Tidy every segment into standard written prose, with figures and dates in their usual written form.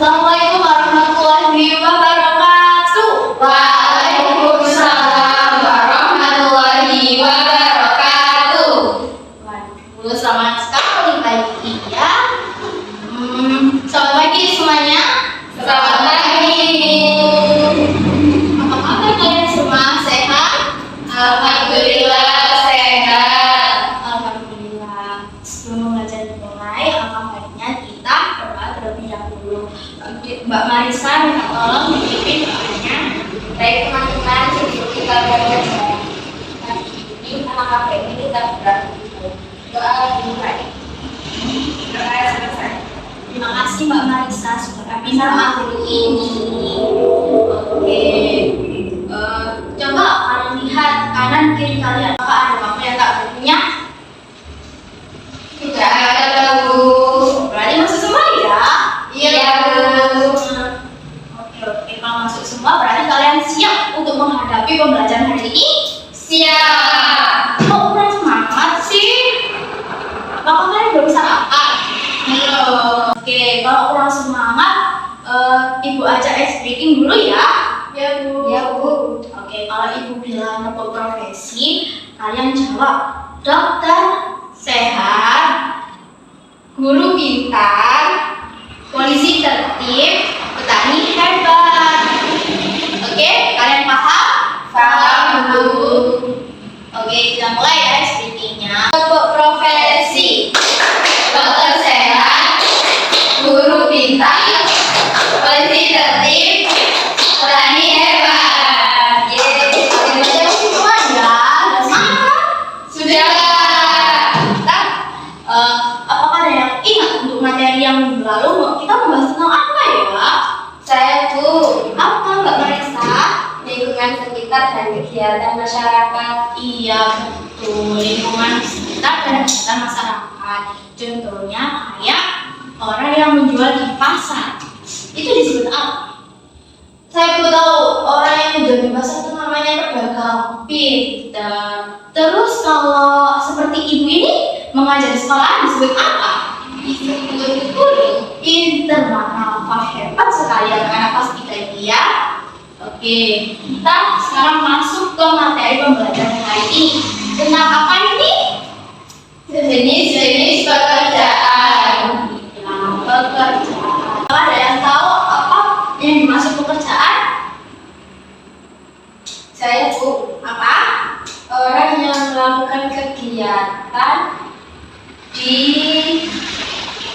Assalamualaikum warahmatullahi wabarakatuh. Waalaikumsalam warahmatullahi wabarakatuh. Waduh, selamat sekali pagi ya. Selamat pagi semuanya. Selamat pagi. Apa kabar kalian semua? Sehat? Alhamdulillah sehat. Alhamdulillah. Sebelum belajar dimulai, alangkah baiknya kita berdoa terlebih dahulu. Mbak Marisa minta tolong dipimpin doanya. Baik teman-teman, sebelum kita belajar hari ini, alangkah baiknya kita berdoa. Doa dimulai. Doa selesai. Terima kasih Mbak Marisa sudah kami sama hari ini. Oke, coba kalian lihat kanan kiri kalian, apakah ada apa yang tak berpunya? Tidak ada, Bu. Berarti masuk semua ya? Iya, Bu. Oke, kalau masuk semua berarti kalian siap untuk menghadapi pembelajaran hari ini? Siap. Kok kurang semangat sih? Apakah kalian belum bisa makan? Belum. Oke, kalau kurang semangat, Ibu ajak ice breaking dulu ya. Ya, Bu. Ya, Bu. Oke, kalau Ibu bilang berprofesi, kalian jawab dokter sehat, guru pintar, polisi tertib, petani hebat. Oke, kalian paham? Paham, Bu. Oke, kita mulai ya speakingnya. Profesi dokter sehat, guru pintar, polisi tertib, petani hebat. Yeay. Jawab semua ya. Semangat. Sudah. Nah, apakah ada yang ingat untuk materi yang minggu lalu kita membahas tentang apa ya? Saya, Bu. Apa Mbak Marisa? Lingkungan sekitar dan kegiatan masyarakat. Iya betul, lingkungan sekitar dan kegiatan masyarakat. Contohnya kayak orang yang menjual di pasar. Itu disebut apa? Saya belum tahu. Orang yang menjual di pasar itu namanya pedagang. Pintar. Terus kalau seperti ibu ini mengajar di sekolah disebut apa? Disebut guru. Pintar, maka hebat sekali anak-anak kelas 3 ini ya. Oke, kita sekarang masuk ke materi pembelajaran hari ini. Tentang apa ini? Jenis-jenis pekerjaan. Nah, pekerjaan. Ada yang tahu apa yang dimaksud pekerjaan? Saya, Bu. Apa? Orang yang melakukan kegiatan di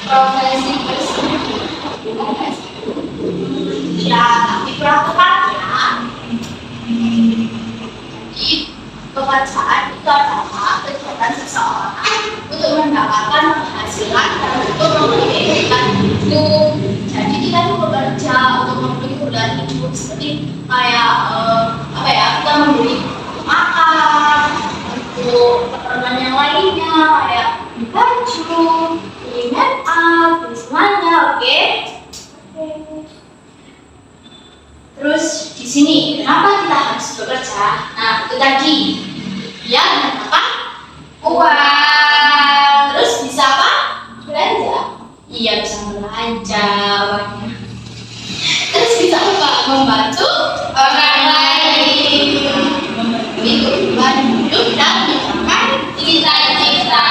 profesi tersebut. Ya, tapi kurang tepat ya. Jadi, pekerjaan itu adalah kegiatan seseorang untuk mendapatkan penghasilan dan untuk memperhatikan hidup. Jadi kita itu bekerja untuk memenuhi kebutuhan hidup seperti kayak apa ya, kita membeli makan, untuk keperluan yang lainnya kayak beli baju, beli make up, beli semuanya, oke? Terus di sini kenapa kita harus bekerja? Nah itu tadi, ya kenapa? Uang. Terus bisa apa? Belanja. Iya bisa belanja uangnya. Terus bisa apa? Membantu Orang lain. memenuhi kebutuhan hidup dan mencapai Cita-cita.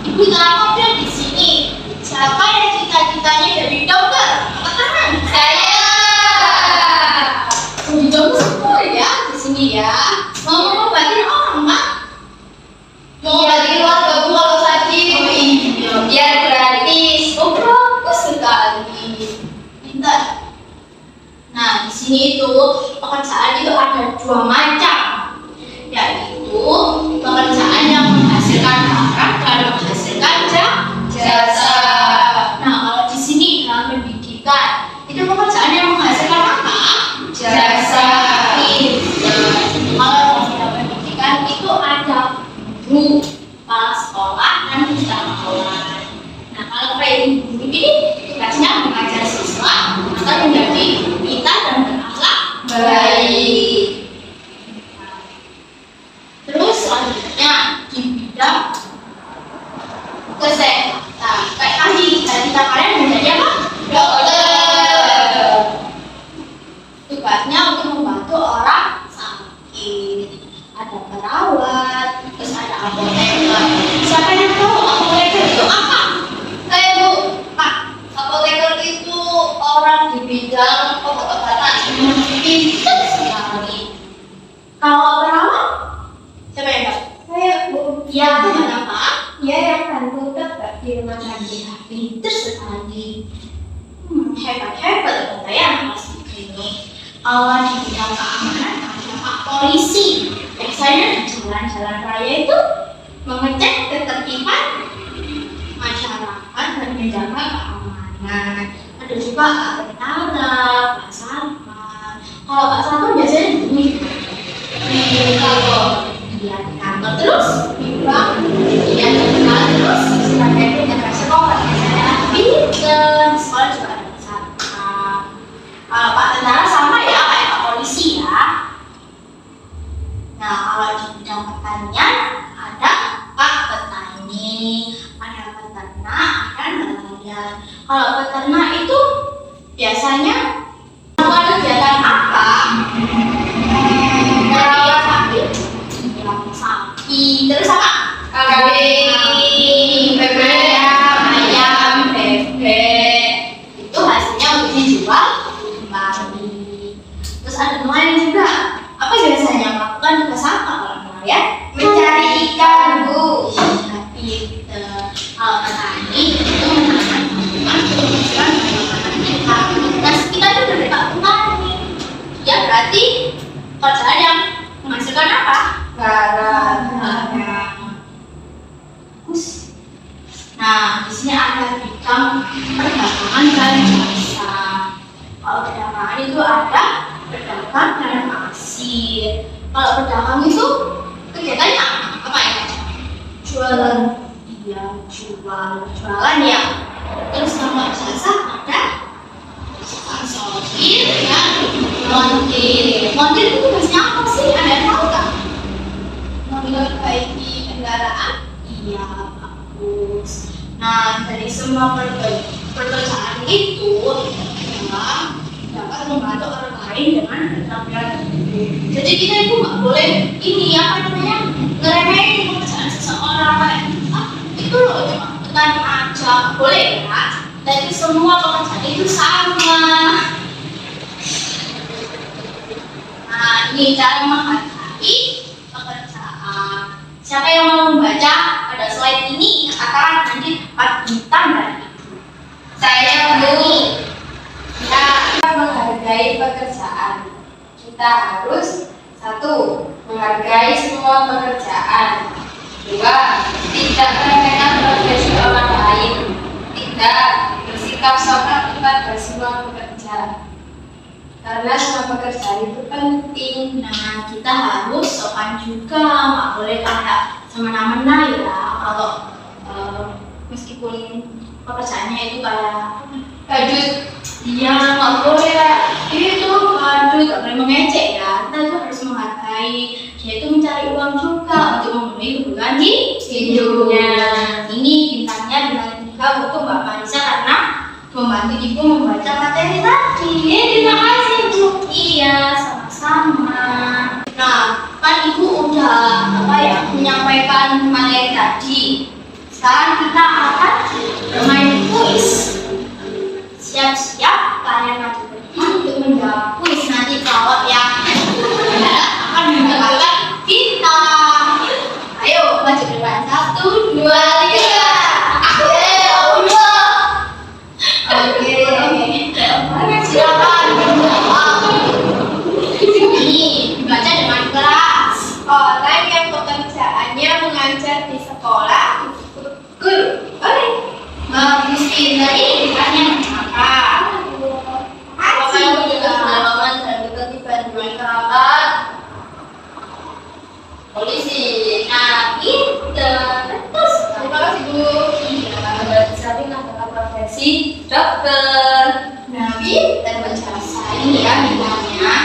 Ibu tahu di sini siapa yang cita-citanya jadi dokter? Angkat tangan. Saya. Dokter semua ya di sini ya. Mau ngobatin orang Mak? Mau ngobatin keluarga Bu kalau sakit? Oh iya. Biar gratis. Oh bagus sekali. Pintar. Nah di sini itu pekerjaan itu ada dua macam, yaitu pekerjaan yang menghasilkan barang dan menghasilkan jasa. Nah kalau di sini dalam pendidikan itu pekerjaan yang menghasilkan apa? Jasa. Kalau di dalam pendidikan itu ada guru, kepala sekolah dan usahawan. Nah kalau kayak guru ini tugasnya mengajar siswa agar menjadi pintar dan berakhlak baik. Terus selanjutnya di bidang kesehatan, kayak tadi kalian menjadi apa? Dokter. Tugasnya untuk membantu orang sakit. Ada perawat, terus ada apoteker. Siapa yang tahu apoteker itu apa? Saya Bu, Pak. Apoteker itu orang di bidang obat-obatan. Pintar sekali. Kalau perawat, siapa yang tahu? Saya Bu. Ya, kenapa? Ya yang bantu dokter di rumah sakit. Pintar sekali. Hebat-hebat saya Mas ini. Kalau di bidang keamanan ada Pak Polisi. Biasanya di jalan-jalan raya itu mengecek ketertiban masyarakat dan menjaga keamanan. Ada juga Pak Tentara, Pak Satpam. Kalau Pak Satpam biasanya di kantor terus di bank, terus sebagai penjaga sekolah biasanya pinter. Sekolah juga ada Pak Satpam. Kalau Pak Tentara sama ya kayak Pak Polisi ya. Nah, kalau di bidang pertanian ada Pak Petani, ada peternak, ada nelayan. Kalau peternak itu biasanya melakukan kegiatan apa? Merawat sapi, terus apa? Kambing, bebek, ayam, bebek. Itu hasilnya untuk dijual kembali. Terus ada nelayan juga. Apa biasanya melakukan tugas apa kalau nelayan? Mencari ikan, Bu. Kalau petani itu menanam tanaman untuk menghasilkan makanan kita. Nah, kita itu dari Pak Petani. Ya berarti pekerjaan yang menghasilkan apa? Barang. Bagus. Nah, di sini ada bidang perdagangan dan jasa. Kalau perdagangan itu ada pedagang dan kasir. Kalau pedagang itu kegiatannya apa ya? Jualan. Iya, jualan ya. Terus kalau jasa ada sortir dan montir. Montir itu tugasnya apa sih? Ada yang tahu nggak? Memperbaiki kendaraan. Iya, bagus. Nah, dari semua pekerjaan itu adalah dapat membantu orang lain dengan keterampilan itu. Jadi kita itu nggak boleh ini apa namanya ngeremehin pekerjaan seseorang. Itu loh cuma petani aja, nggak boleh ya. Tapi semua pekerjaan itu sama. Nah, ini cara menghargai pekerjaan. Siapa yang mau membaca pada slide ini katakan nanti dapat bintang dari ibu. Saya Bu. Ya, kita menghargai pekerjaan. Kita harus 1. Menghargai semua pekerjaan. 2. Tidak meremehkan profesi orang lain. 3. Bersikap sopan kepada semua pekerja. Karena semua pekerjaan itu penting. Nah, kita harus sopan juga, nggak boleh kayak semena-mena ya. Kalau meskipun pekerjaannya itu kayak badut, iya nggak boleh kayak itu badut, nggak boleh mengejek ya. Kita itu harus menghargai. Dia itu mencari uang juga untuk memenuhi kebutuhan hidupnya. Ini bintangnya bintang 3 untuk Mbak Marisa karena membantu ibu membaca materi tadi. Terima kasih Bu. Iya, sama-sama. Nah, kan ibu udah menyampaikan materi tadi. Sekarang kita akan bermain kuis. Siap-siap kalian maju ke depan untuk menjawab kuis. Nanti kalau yang akan mendapatkan bintang. Ayo maju ke depan. 1, 2, 3. Oke, silakan menjawab. Ini dibaca dengan keras. Orang yang pekerjaannya mengajar di sekolah guru. Oke. Bagus, pintar. Ini ditanya apa? Apakah ibu juga pengalaman dan ketertiban dengan kerabat? Polisi. Nah, pintar. Terus, terima kasih Bu. Berarti adalah profesi profesi dokter. Nabi dan berjasa ini ya bidangnya.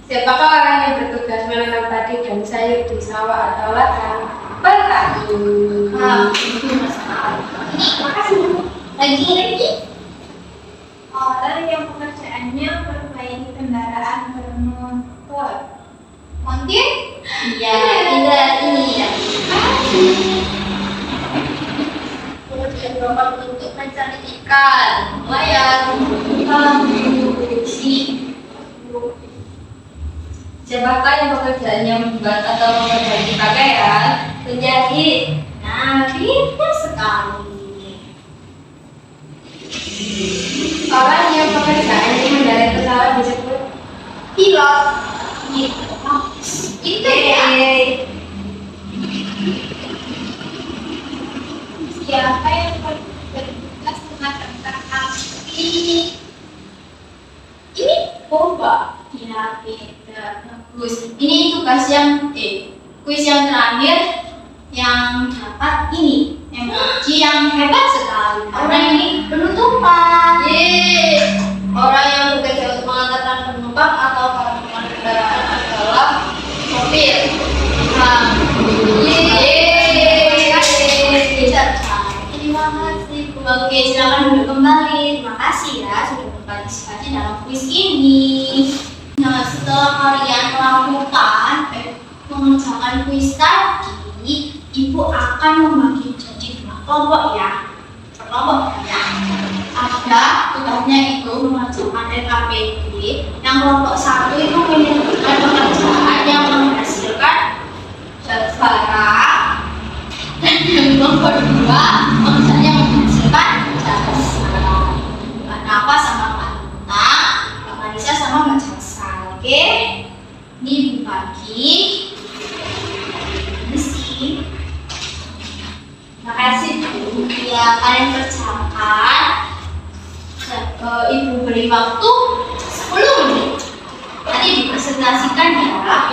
Siapakah orang yang bertugas menanam padi dan sayur di sawah atau ladang? Petani. Itu masalah. Makasih. Lagi. Orang yang pekerjaannya memperbaiki kendaraan bermotor. Montir? Iya, tidak ini ya. Kemudian robot untuk mencari ikan, nelayan, produksi. Siapakah yang pekerjaannya membuat atau memperbaiki pakaian? Penjahit. Nah, pintar sekali. Orang yang pekerjaannya mengendarai pesawat disebut Pilot. Itu ya. Siapa yang bertugas mengantarkan api? Ini pompa. Ya, beda. Bagus. Ini tugas yang kuis yang terakhir yang dapat ini emoji yang hebat sekali karena ini penutupan. Yeay. Orang yang bekerja untuk mengantarkan penumpang atau para pengguna kendaraan adalah sopir. Nah, yeay. Terima kasih. Oke, silakan duduk kembali. Terima kasih ya sudah berpartisipasi dalam kuis ini. Nah, setelah kalian mengerjakan kuis tadi, Ibu akan membagi jadi 2 kelompok ya. Kelompok ya. Ada tugasnya itu mengerjakan LKPD. Yang kelompok 1 itu menyebutkan pekerjaan yang menghasilkan zat bara. Dan yang kelompok 2 pekerjaan yang menghasilkan jasa. Mbak Nafa sama Mbak Nita, Mbak Marisa sama Mbak Jasa. Oke, ini dibagi. Ini sih. Makasih Bu. Ya, kalian kerjakan. Ibu beri waktu 10 menit. Nanti dipresentasikan ya.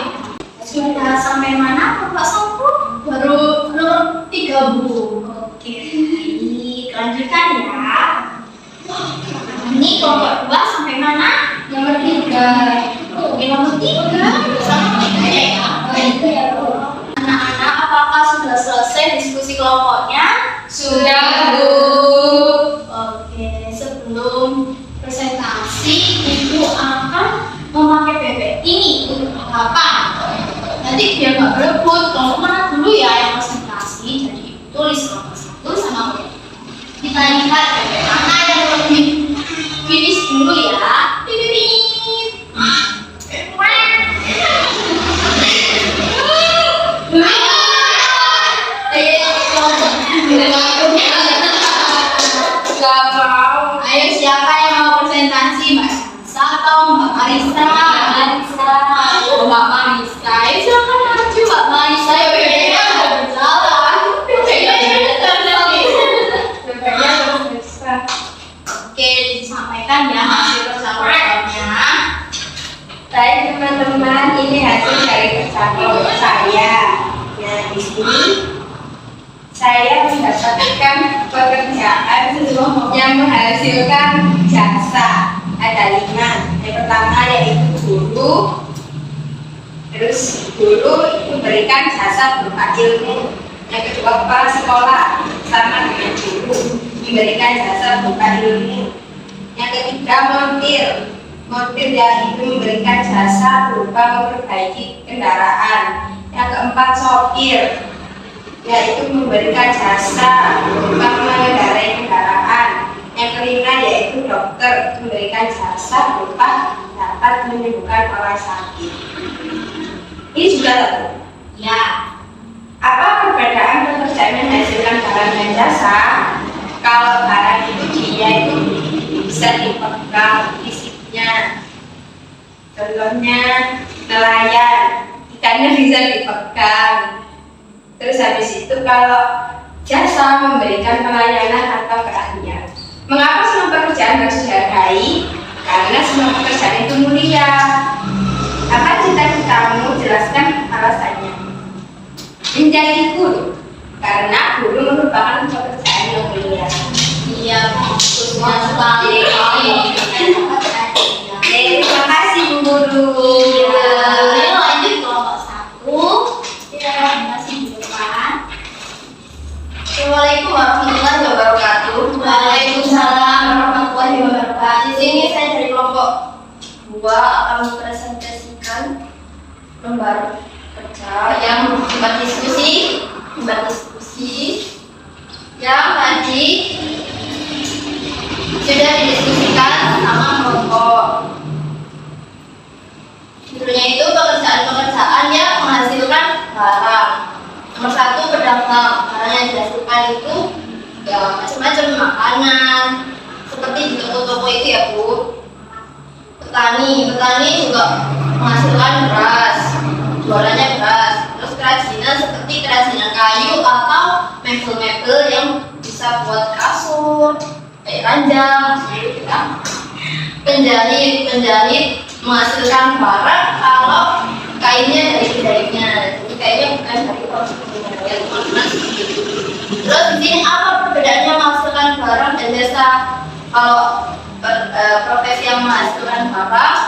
Sudah sampai mana Bapak Sangku? Baru nomor 3 Bu. Oke, ini lanjutkan ya. Ini kelompok 2 sampai mana? Nomor 3. Oke, nomor 3 sama ya. Itu ya Bu. Anak-anak, apakah sudah selesai diskusi kelompoknya? Sudah, Bu. Oke, sebelum presentasi, Ibu akan memakai bebek ini untuk apa? Nanti biar nggak berebut, kelompok mana dulu ya yang presentasi. Jadi Ibu tulis kelompok 1 sama kelompok 2. Kita lihat bebek mana yang lebih finish dulu ya. Gak mau. Ayo, siapa yang mau presentasi? Mbak Sansa atau Mbak Marisa? Oh, Mbak Marisa. Ayo silakan maju Mbak Marisa. Ya bebeknya udah berjalan. Bebeknya besar. Oke, disampaikan ya hasil kerja kelompoknya. Baik teman-teman, ini hasil dari kerja kelompok saya. Nah, di sini saya mendapatkan pekerjaan yang menghasilkan jasa. Ada 5. Yang pertama yaitu guru. Terus guru itu berikan jasa berupa ilmu. Yang kedua kepala sekolah, sama dengan guru, memberikan jasa berupa ilmu. Yang ketiga montir. Montir yang itu memberikan jasa berupa memperbaiki kendaraan. Yang keempat sopir, yaitu memberikan jasa berupa mengendarai kendaraan. Yang kelima yaitu dokter, memberikan jasa berupa dapat menyembuhkan orang sakit. Ini juga tahu. Ya, Apa perbedaan pekerjaan yang menghasilkan barang dan jasa? Kalau barang itu dia itu bisa dipegang fisiknya. Contohnya nelayan, ikannya bisa dipegang. Terus habis itu kalau jasa memberikan pelayanan atau keahlian. Mengapa semua pekerjaan harus dihargai? Karena semua pekerjaan itu mulia. Apa cita-citamu? Jelaskan alasannya. Menjadi guru, karena guru merupakan pekerjaan yang mulia. yang sempat diskusi yang tadi sudah didiskusikan sama kelompok. Judulnya itu pekerjaan-pekerjaan yang menghasilkan barang. Nomor 1 pedagang. Barang yang dihasilkan itu ya macam-macam makanan, seperti di toko-toko itu ya Bu. Petani juga menghasilkan beras, jualannya beras. Terus kerajinan seperti kerajinan kayu atau mebel-mebel yang bisa buat kasur, kayak ranjang, gitu kan. Penjahit menghasilkan barang kalau kainnya dari jahitnya, jadi kainnya bukan dari proses penjahit, teman-teman. Terus di sini apa perbedaannya menghasilkan barang dan jasa? Kalau profesi yang menghasilkan barang,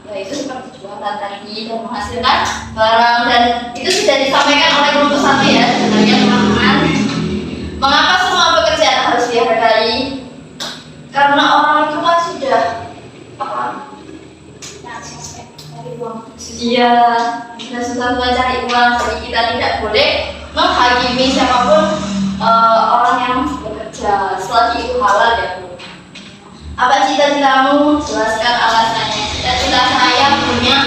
yaitu seperti jualan tadi dan menghasilkan barang, dan itu sudah disampaikan oleh kelompok 1 ya sebenarnya teman-teman. Mengapa semua pekerjaan harus dihargai? Karena orang itu kan sudah iya, sudah susah cari uang, jadi kita tidak boleh menghakimi siapapun orang yang bekerja selagi itu halal ya Bu. Apa cita-citamu? Jelaskan alasannya. Cita-cita saya punya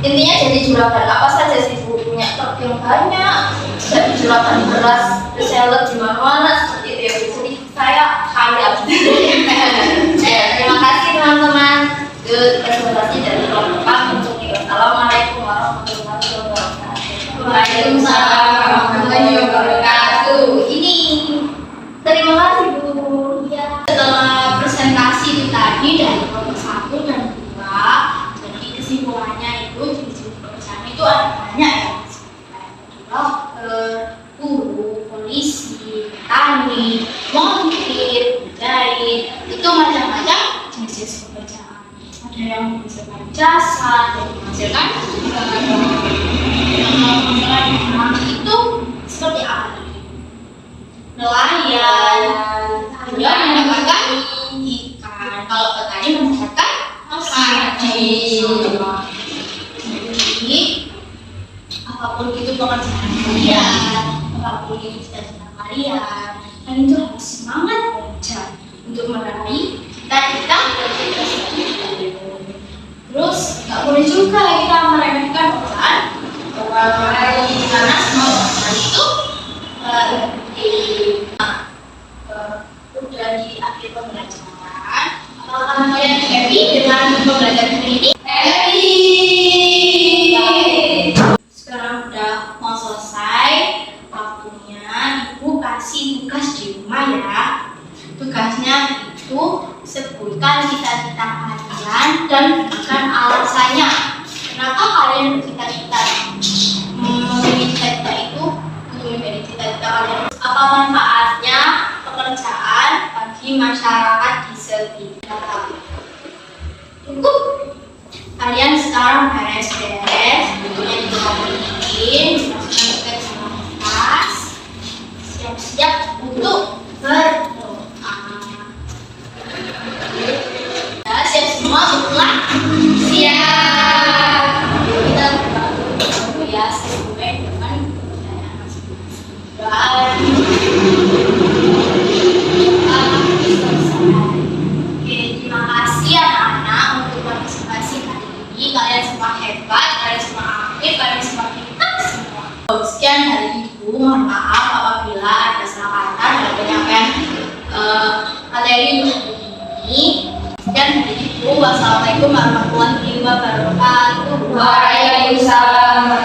intinya jadi juragan. Apa saja sih Bu? Punya truk yang banyak, jadi juragan beras, reseller di mana-mana seperti itu ya Bu. Jadi saya kaya. Terima kasih teman-teman. Itu presentasi dari kelompok untuk Assalamualaikum warahmatullahi wabarakatuh. Waalaikumsalam warahmatullahi wabarakatuh. Ini terima kasih Bu. Ya. Setelah presentasi itu tadi dari kelompok 1 dan 2, jadi kesimpulannya itu jenis pekerjaan itu ada banyak ya. Dokter, guru, polisi, petani, montir, penjahit, itu macam-macam jenis pekerjaan. Ada yang menghasilkan jasa, ada yang menghasilkan itu seperti apa? Nelayan, dia mendapatkan ikan. Kalau petani mendapatkan padi. Jadi apapun itu pekerjaan kalian, apapun itu cita-cita kalian, kalian itu harus semangat belajar untuk meraih cita-cita dan cita-cita. Terus nggak boleh juga kita meremehkan pekerjaan orang lain, karena semua pekerjaan itu udah di akhir pembelajaran. Apakah kalian happy dengan pembelajaran ini? Happy. Sekarang udah mau selesai waktunya, Ibu kasih tugas di rumah ya. Tugasnya itu sebutkan cita-cita kalian dan bukan alasannya. Kenapa kalian bercita-cita? Memilih cita-cita itu untuk menjadi cita-cita kalian. Apa manfaatnya pekerjaan bagi masyarakat di sekitar? Cukup. Kalian sekarang beres-beres, bukunya dirapiin, dimasukkan ke dalam tas, siap-siap untuk berdoa. Ya, siap semua berdoa? Siap. Kita berdoa dulu ya sesuai dengan kepercayaan masing-masing. Doa. Oke, terima kasih anak-anak untuk partisipasi kali ini. Kalian semua hebat, kalian semua aktif, kalian semua pintar semua. Sekian dari Ibu, mohon maaf apabila ada salah kata dalam penyampaian materi untuk ini. Sekian dari Ibu, wassalamualaikum warahmatullahi wabarakatuh. Waalaikumsalam.